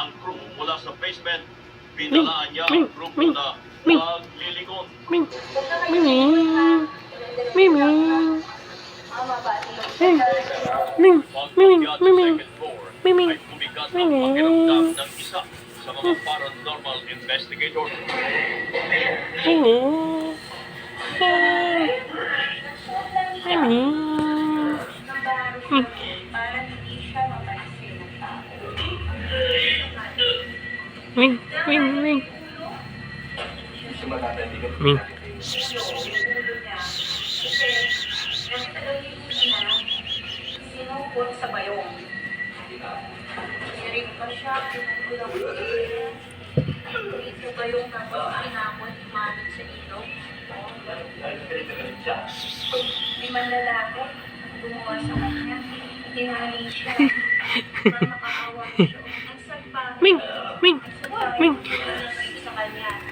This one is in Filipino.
ang crew mula sa basement. Pinalaan niya ang grupo na maglilingon. Ming. Ming. Ming. Ming. Ming. Pagkakyat sa Ming. second floor Ming. ay tumigat ang pakiramdam ng isa sa mga paranormal investigator. Ming. Ming. Ming. Ming. Ming. Ming. Sinukot sa bayong. Siring pa siya, pinagkulang ito bayong tapos pinakot, manit sa ilog. May manlalaki, gumawa sa kanya, tinangin siya, para makakawa siya. Ang sagpa, Ming. Ming. Ming. sa kanya.